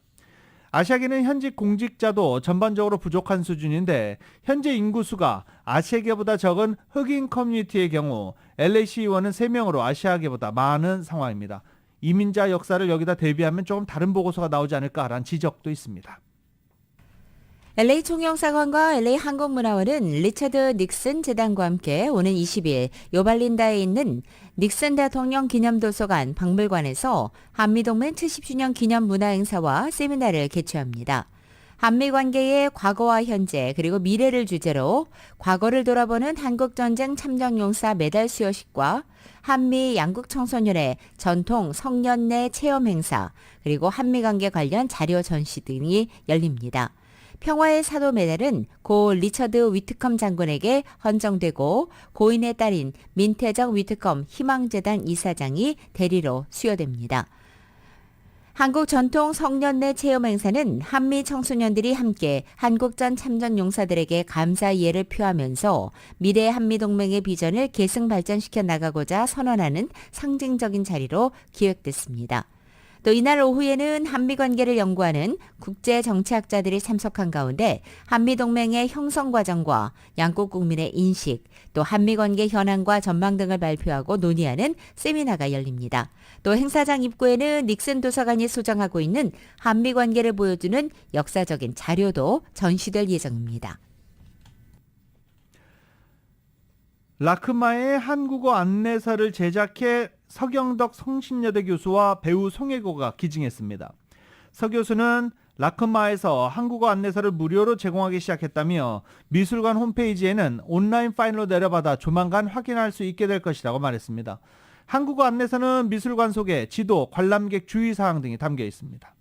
아시아계는 현직 공직자도 전반적으로 부족한 수준인데 현재 인구수가 아시아계보다 적은 흑인 커뮤니티의 경우 LA 시의원은 3명으로 아시아계보다 많은 상황입니다. 이민자 역사를 여기다 대비하면 조금 다른 보고서가 나오지 않을까라는 지적도 있습니다. LA 총영사관과 LA 한국문화원은 리처드 닉슨 재단과 함께 오는 20일 요발린다에 있는 닉슨 대통령 기념도서관 박물관에서 한미동맹 70주년 기념 문화행사와 세미나를 개최합니다. 한미관계의 과거와 현재 그리고 미래를 주제로 과거를 돌아보는 한국전쟁 참전용사 메달 수여식과 한미 양국 청소년의 전통 성년내 체험 행사 그리고 한미관계 관련 자료 전시 등이 열립니다. 평화의 사도 메달은 고 리처드 위트컴 장군에게 헌정되고 고인의 딸인 민태정 위트컴 희망재단 이사장이 대리로 수여됩니다. 한국 전통 성년내 체험 행사는 한미 청소년들이 함께 한국전 참전 용사들에게 감사 이해를 표하면서 미래 한미동맹의 비전을 계승 발전시켜 나가고자 선언하는 상징적인 자리로 기획됐습니다. 또 이날 오후에는 한미관계를 연구하는 국제정치학자들이 참석한 가운데 한미동맹의 형성 과정과 양국 국민의 인식, 또 한미관계 현황과 전망 등을 발표하고 논의하는 세미나가 열립니다. 또 행사장 입구에는 닉슨 도서관이 소장하고 있는 한미관계를 보여주는 역사적인 자료도 전시될 예정입니다. 라크마의 한국어 안내서를 제작해 서경덕 성신여대 교수와 배우 송혜고가 기증했습니다. 서 교수는 라크마에서 한국어 안내서를 무료로 제공하기 시작했다며 미술관 홈페이지에는 온라인 파일로 내려받아 조만간 확인할 수 있게 될 것이라고 말했습니다. 한국어 안내서는 미술관 소개, 지도, 관람객 주의사항 등이 담겨 있습니다.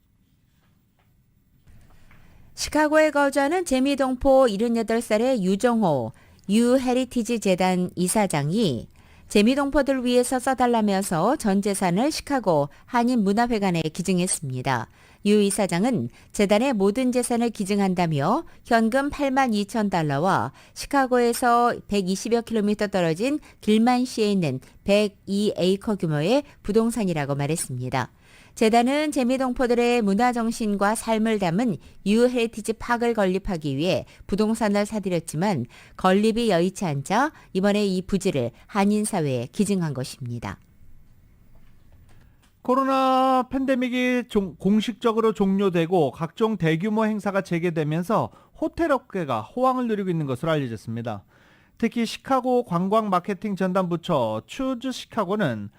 시카고에 거주하는 재미동포 78살의 유정호 유헤리티지 재단 이사장이 재미동포들 위해서 써달라면서 전 재산을 시카고 한인문화회관에 기증했습니다. 유 이사장은 재단의 모든 재산을 기증한다며 현금 82,000달러와 시카고에서 120여 킬로미터 떨어진 길만시에 있는 102에이커 규모의 부동산이라고 말했습니다. 재단은 재미동포들의 문화정신과 삶을 담은 유헤리티지 파크를 건립하기 위해 부동산을 사들였지만 건립이 여의치 않자 이번에 이 부지를 한인사회에 기증한 것입니다. 코로나 팬데믹이 공식적으로 종료되고 각종 대규모 행사가 재개되면서 호텔 업계가 호황을 누리고 있는 것으로 알려졌습니다. 특히 시카고 관광 마케팅 전담 부처 추즈 시카고는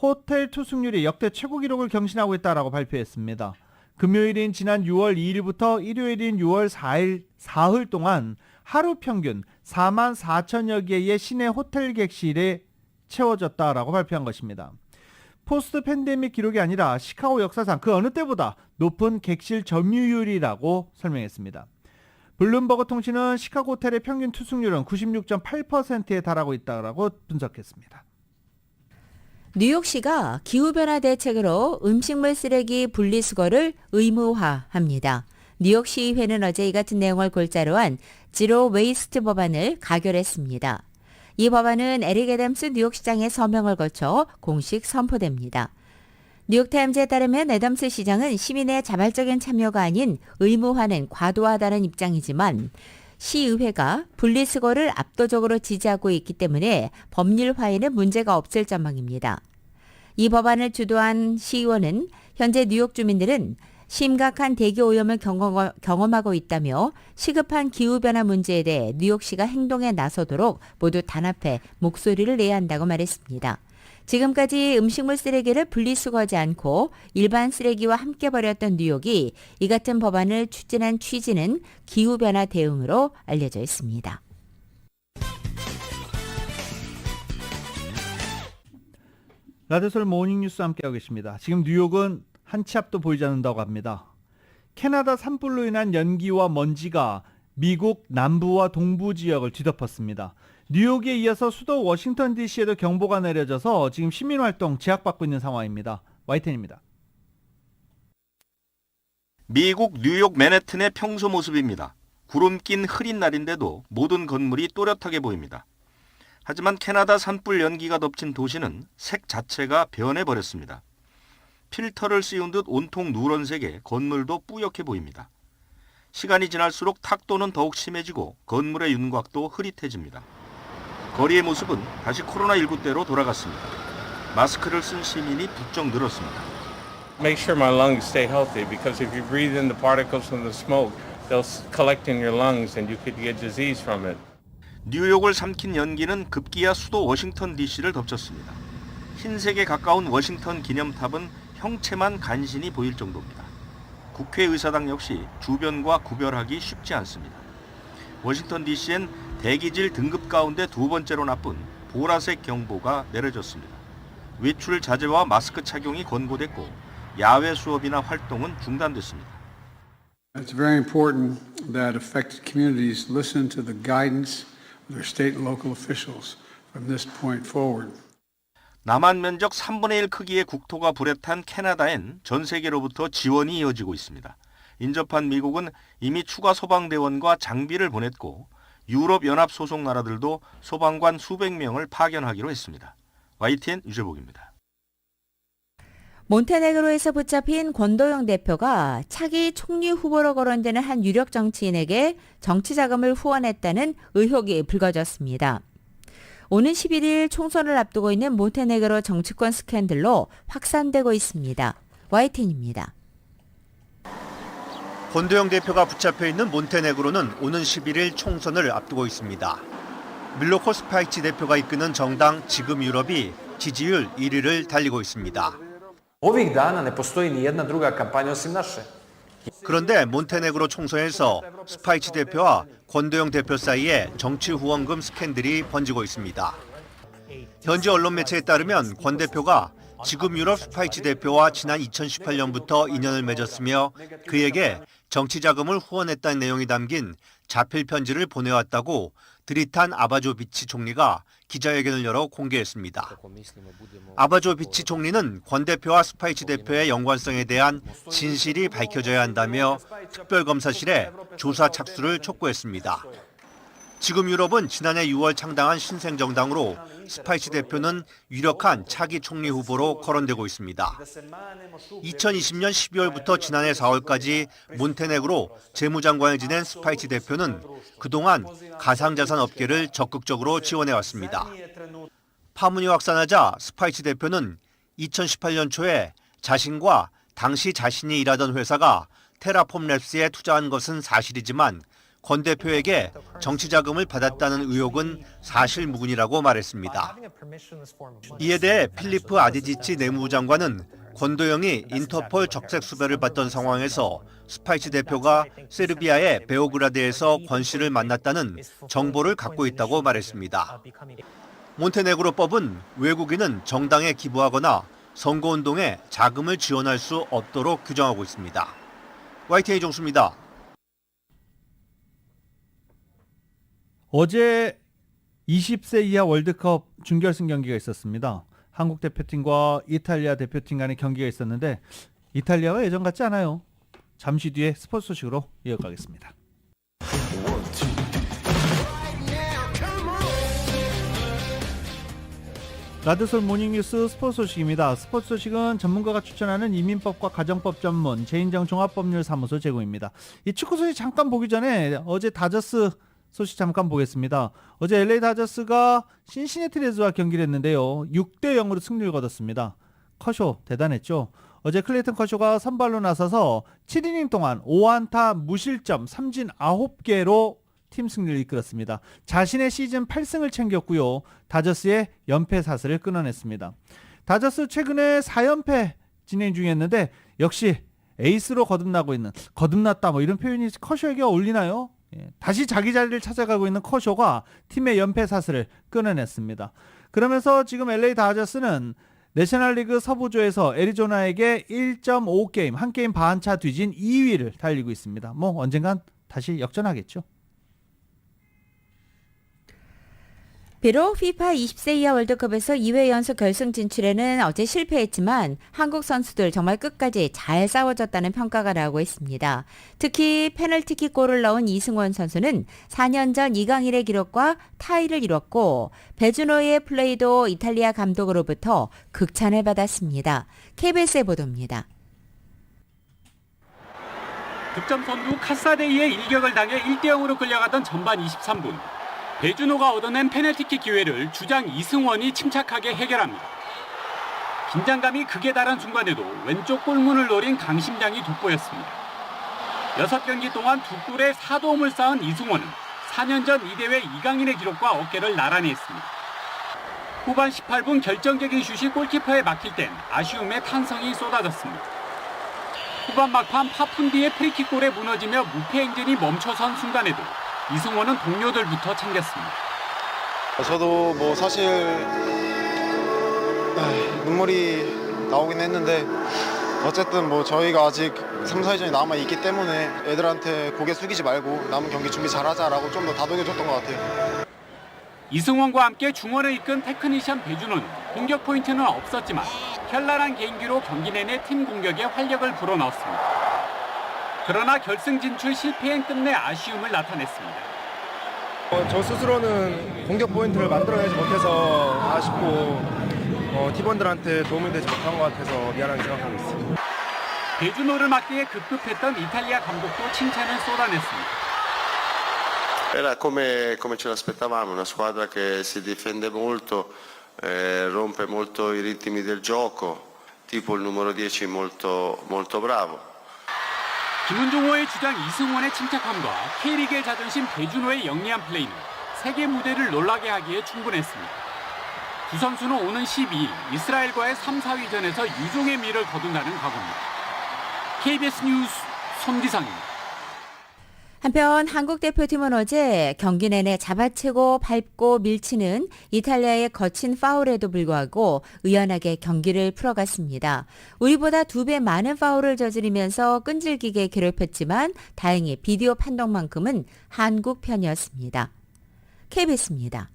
호텔 투숙률이 역대 최고 기록을 경신하고 있다라고 발표했습니다. 금요일인 지난 6월 2일부터 일요일인 6월 4일 사흘 동안 하루 평균 4만 4천여 개의 시내 호텔 객실이 채워졌다라고 발표한 것입니다. 포스트 팬데믹 기록이 아니라 시카고 역사상 그 어느 때보다 높은 객실 점유율이라고 설명했습니다. 블룸버그 통신은 시카고 호텔의 평균 투숙률은 96.8%에 달하고 있다고 분석했습니다. 뉴욕시가 기후변화 대책으로 음식물 쓰레기 분리수거를 의무화합니다. 뉴욕시의회는 어제 이 같은 내용을 골자로 한 지로 웨이스트 법안을 가결했습니다. 이 법안은 에릭 애덤스 뉴욕시장의 서명을 거쳐 공식 선포됩니다. 뉴욕타임즈에 따르면 애덤스 시장은 시민의 자발적인 참여가 아닌 의무화는 과도하다는 입장이지만 시의회가 분리수거를 압도적으로 지지하고 있기 때문에 법률화에는 문제가 없을 전망입니다. 이 법안을 주도한 시의원은 현재 뉴욕 주민들은 심각한 대기오염을 경험하고 있다며 시급한 기후변화 문제에 대해 뉴욕시가 행동에 나서도록 모두 단합해 목소리를 내야 한다고 말했습니다. 지금까지 음식물 쓰레기를 분리수거하지 않고 일반 쓰레기와 함께 버렸던 뉴욕이 이 같은 법안을 추진한 취지는 기후변화 대응으로 알려져 있습니다. 라디오솔 모닝뉴스 함께하고 계십니다. 지금 뉴욕은 한 치 앞도 보이지 않는다고 합니다. 캐나다 산불로 인한 연기와 먼지가 미국 남부와 동부 지역을 뒤덮었습니다. 뉴욕에 이어서 수도 워싱턴 DC에도 경보가 내려져서 지금 시민활동 제약받고 있는 상황입니다. YTN입니다. 미국 뉴욕 맨해튼의 평소 모습입니다. 구름 낀 흐린 날인데도 모든 건물이 또렷하게 보입니다. 하지만 캐나다 산불 연기가 덮친 도시는 색 자체가 변해버렸습니다. 필터를 씌운 듯 온통 누런색에 건물도 뿌옇게 보입니다. 시간이 지날수록 탁도는 더욱 심해지고 건물의 윤곽도 흐릿해집니다. 거리의 모습은 다시 코로나19 때로 돌아갔습니다. 마스크를 쓴 시민이 부쩍 늘었습니다. make sure my lungs stay healthy because if you breathe in the particles from the smoke, they'll collect in your lungs and you could get disease from it. 뉴욕을 삼킨 연기는 급기야 수도 워싱턴 DC를 덮쳤습니다. 흰색에 가까운 워싱턴 기념탑은 형체만 간신히 보일 정도입니다. 국회의사당 역시 주변과 구별하기 쉽지 않습니다. 워싱턴 DC엔 대기질 등급 가운데 두 번째로 나쁜 보라색 경보가 내려졌습니다. 외출 자제와 마스크 착용이 권고됐고 야외 수업이나 활동은 중단됐습니다. It's very important that affected communities listen to the guidance of their state and local officials from this point forward. 남한 면적 3분의 1 크기의 국토가 불에 탄 캐나다엔 전 세계로부터 지원이 이어지고 있습니다. 인접한 미국은 이미 추가 소방대원과 장비를 보냈고 유럽연합 소속 나라들도 소방관 수백 명을 파견하기로 했습니다. YTN 유재복입니다. 몬테네그로에서 붙잡힌 권도영 대표가 차기 총리 후보로 거론되는 한 유력 정치인에게 정치 자금을 후원했다는 의혹이 불거졌습니다. 오는 11일 총선을 앞두고 있는 몬테네그로 정치권 스캔들로 확산되고 있습니다. YTN입니다. 권도영 대표가 붙잡혀 있는 몬테네그로는 오는 11일 총선을 앞두고 있습니다. 밀로코 스파이치 대표가 이끄는 정당 지금 유럽이 지지율 1위를 달리고 있습니다. 그런데 몬테네그로 총선에서 스파이치 대표와 권도영 대표 사이에 정치 후원금 스캔들이 번지고 있습니다. 현지 언론 매체에 따르면 권 대표가 지금 유럽 스파이치 대표와 지난 2018년부터 인연을 맺었으며 그에게 정치 자금을 후원했다는 내용이 담긴 자필 편지를 보내왔다고 드리탄 아바조비치 총리가 기자회견을 열어 공개했습니다. 아바조비치 총리는 권 대표와 스파이치 대표의 연관성에 대한 진실이 밝혀져야 한다며 특별검사실에 조사 착수를 촉구했습니다. 지금 유럽은 지난해 6월 창당한 신생정당으로 스파이치 대표는 유력한 차기 총리 후보로 거론되고 있습니다. 2020년 12월부터 지난해 4월까지 몬테네그로 재무장관을 지낸 스파이치 대표는 그동안 가상자산 업계를 적극적으로 지원해왔습니다. 파문이 확산하자 스파이치 대표는 2018년 초에 자신과 당시 자신이 일하던 회사가 테라폼 랩스에 투자한 것은 사실이지만 권 대표에게 정치 자금을 받았다는 의혹은 사실무근이라고 말했습니다. 이에 대해 필리프 아디지치 내무부 장관은 권도영이 인터폴 적색 수배를 받던 상황에서 스파이치 대표가 세르비아의 베오그라드에서 권 씨를 만났다는 정보를 갖고 있다고 말했습니다. 몬테네그로법은 외국인은 정당에 기부하거나 선거운동에 자금을 지원할 수 없도록 규정하고 있습니다. YTN 정수입니다. 어제 20세 이하 월드컵 준결승 경기가 있었습니다. 한국 대표팀과 이탈리아 대표팀 간의 경기가 있었는데 이탈리아가 예전 같지 않아요. 잠시 뒤에 스포츠 소식으로 이어가겠습니다. 라드솔 모닝뉴스 스포츠 소식입니다. 스포츠 소식은 전문가가 추천하는 이민법과 가정법 전문 제인정 종합법률사무소 제공입니다. 이 축구 소식 잠깐 보기 전에 어제 다저스 소식 잠깐 보겠습니다. 어제 LA 다저스가 신시내티 레즈와 경기를 했는데요. 6대0으로 승리를 거뒀습니다. 커쇼 대단했죠. 어제 클레이튼 커쇼가 선발로 나서서 7이닝 동안 5안타 무실점 3진 9개로 팀 승리를 이끌었습니다. 자신의 시즌 8승을 챙겼고요. 다저스의 연패 사슬을 끊어냈습니다. 다저스 최근에 4연패 진행 중이었는데 역시 에이스로 거듭났다 뭐 이런 표현이 커쇼에게 어울리나요? 다시 자기 자리를 찾아가고 있는 커쇼가 팀의 연패 사슬을 끊어냈습니다. 그러면서 지금 LA 다저스는 내셔널리그 서부조에서 애리조나에게 1.5게임, 한 게임 반차 뒤진 2위를 달리고 있습니다. 뭐 언젠간 다시 역전하겠죠. 비록 FIFA 20세 이하 월드컵에서 2회 연속 결승 진출에는 어제 실패했지만 한국 선수들 정말 끝까지 잘 싸워줬다는 평가가 나오고 있습니다. 특히 페널티킥 골을 넣은 이승원 선수는 4년 전 이강인의 기록과 타이를 이뤘고 배준호의 플레이도 이탈리아 감독으로부터 극찬을 받았습니다. KBS의 보도입니다. 득점 선두 카사데이의 일격을 당해 1대0으로 끌려가던 전반 23분. 배준호가 얻어낸 페널티킥 기회를 주장 이승원이 침착하게 해결합니다. 긴장감이 극에 달한 순간에도 왼쪽 골문을 노린 강심장이 돋보였습니다. 6경기 동안 2골에 4도움을 쌓은 이승원은 4년 전 이 대회 이강인의 기록과 어깨를 나란히 했습니다. 후반 18분 결정적인 슛이 골키퍼에 막힐 땐 아쉬움의 탄성이 쏟아졌습니다. 후반 막판 파푼디의 프리킥골에 무너지며 무패 행진이 멈춰선 순간에도 이승원은 동료들부터 챙겼습니다. 저도 뭐 사실 눈물이 나오긴 했는데 어쨌든 뭐 저희가 아직 3, 4위전이 남아있기 때문에 애들한테 고개 숙이지 말고 남은 경기 준비 잘하자라고 좀 더 다독여줬던 것 같아요. 이승원과 함께 중원을 이끈 테크니션 배준호는 공격 포인트는 없었지만 현란한 개인기로 경기 내내 팀 공격에 활력을 불어넣었습니다. 그러나 결승 진출 실패엔 끝내 아쉬움을 나타냈습니다. 저 스스로는 공격 포인트를 만들어내지 못해서 아쉽고 팀원들한테 도움이 되지 못한 것 같아서 미안하게 생각하고 있습니다. 배준호를 막기에 급급했던 이탈리아 감독도 칭찬을 쏟아냈습니다. Era come ce l'aspettavamo, una squadra che si difende molto, rompe molto i ritmi del gioco, tipo il numero 10 molto bravo. 김은종호의 주장 이승원의 침착함과 K리그의 자존심 배준호의 영리한 플레이는 세계 무대를 놀라게 하기에 충분했습니다. 두 선수는 오는 12일 이스라엘과의 3, 4위전에서 유종의 미를 거둔다는 각오입니다. KBS 뉴스 손기상입니다. 한편 한국 대표팀은 어제 경기 내내 잡아채고 밟고 밀치는 이탈리아의 거친 파울에도 불구하고 의연하게 경기를 풀어갔습니다. 우리보다 2배 많은 파울을 저지르면서 끈질기게 괴롭혔지만 다행히 비디오 판독만큼은 한국 편이었습니다. KBS입니다.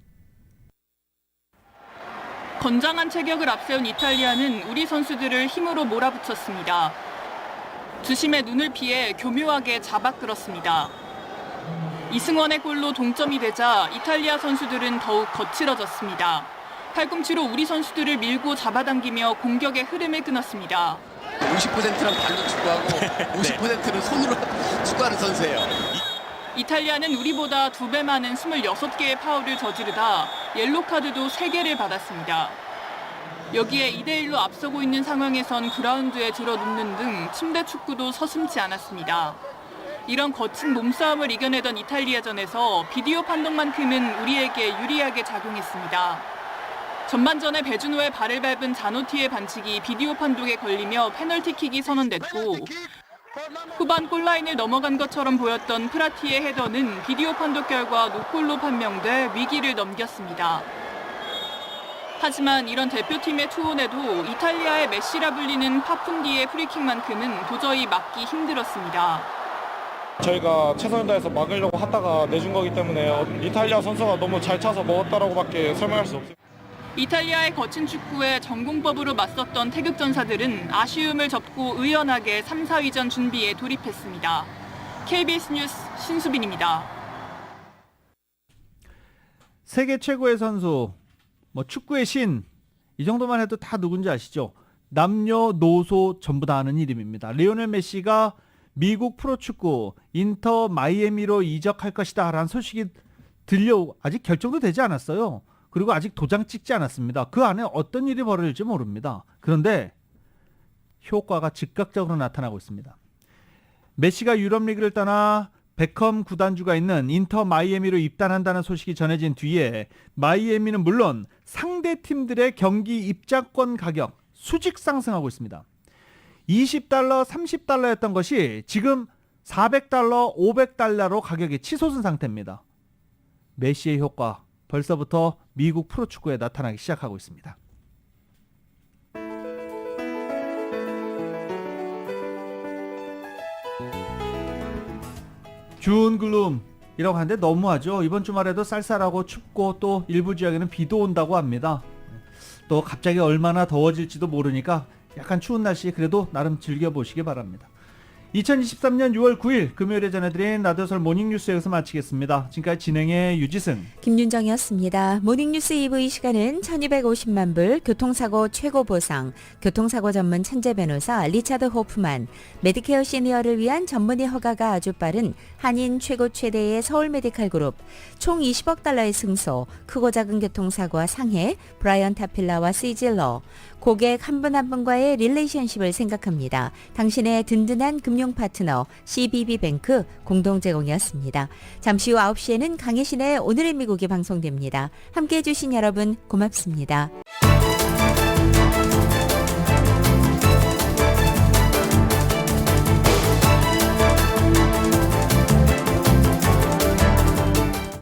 건장한 체격을 앞세운 이탈리아는 우리 선수들을 힘으로 몰아붙였습니다. 주심의 눈을 피해 교묘하게 잡아끌었습니다. 이승원의 골로 동점이 되자 이탈리아 선수들은 더욱 거칠어졌습니다. 팔꿈치로 우리 선수들을 밀고 잡아당기며 공격의 흐름을 끊었습니다. 50%는 발로 축구하고 50%는 손으로 축구하는 선수예요. 이탈리아는 우리보다 2배 많은 26개의 파울을 저지르다 옐로카드도 3개를 받았습니다. 여기에 2대1로 앞서고 있는 상황에선 그라운드에 들어눕는 등 침대 축구도 서슴지 않았습니다. 이런 거친 몸싸움을 이겨내던 이탈리아전에서 비디오 판독만큼은 우리에게 유리하게 작용했습니다. 전반전에 배준호의 발을 밟은 자노티의 반칙이 비디오 판독에 걸리며 페널티킥이 선언됐고 후반 골라인을 넘어간 것처럼 보였던 프라티의 헤더는 비디오 판독 결과 노골로 판명돼 위기를 넘겼습니다. 하지만 이런 대표팀의 투혼에도 이탈리아의 메시라 불리는 파푼디의 프리킥만큼은 도저히 막기 힘들었습니다. 저희가 최선을 다해서 막으려고 하다가 내준 거기 때문에 이탈리아 선수가 너무 잘 차서 먹었다라고밖에 설명할 수 없어요. 이탈리아의 거친 축구에 전공법으로 맞섰던 태극전사들은 아쉬움을 접고 의연하게 3, 4위전 준비에 돌입했습니다. KBS 뉴스 신수빈입니다. 세계 최고의 선수, 축구의 신, 이 정도만 해도 다 누군지 아시죠? 남녀노소 전부 다 아는 이름입니다. 리오넬 메시가 미국 프로축구 인터 마이애미로 이적할 것이다 라는 소식이 아직 결정도 되지 않았어요. 그리고 아직 도장 찍지 않았습니다. 그 안에 어떤 일이 벌어질지 모릅니다. 그런데 효과가 즉각적으로 나타나고 있습니다. 메시가 유럽리그를 떠나 베컴 구단주가 있는 인터 마이애미로 입단한다는 소식이 전해진 뒤에 마이애미는 물론 상대 팀들의 경기 입장권 가격 수직 상승하고 있습니다. $20, $30였던 것이 지금 $400, $500로 가격이 치솟은 상태입니다. 메시의 효과 벌써부터 미국 프로축구에 나타나기 시작하고 있습니다. 준 글룸이라고 하는데 너무하죠. 이번 주말에도 쌀쌀하고 춥고 또 일부 지역에는 비도 온다고 합니다. 또 갑자기 얼마나 더워질지도 모르니까 약간 추운 날씨 그래도 나름 즐겨보시기 바랍니다. 2023년 6월 9일 금요일에 전해드린 라디오설 모닝뉴스 여기서 마치겠습니다. 지금까지 진행의 유지승, 김윤정이었습니다. 모닝뉴스 2부 이 시간은 1250만 불, 교통사고 최고 보상, 교통사고 전문 천재 변호사 리차드 호프만, 메디케어 시니어를 위한 전문의 허가가 아주 빠른 한인 최고 최대의 서울 메디칼 그룹, 총 20억 달러의 승소, 크고 작은 교통사고와 상해, 브라이언 타필라와 시질러, 고객 한 분 한 분과의 릴레이션십을 생각합니다. 당신의 든든한 금융 파트너 CBB뱅크 공동 제공이었습니다. 잠시 후 9시에는 강혜신의 오늘의 미국이 방송됩니다. 함께해 주신 여러분 고맙습니다.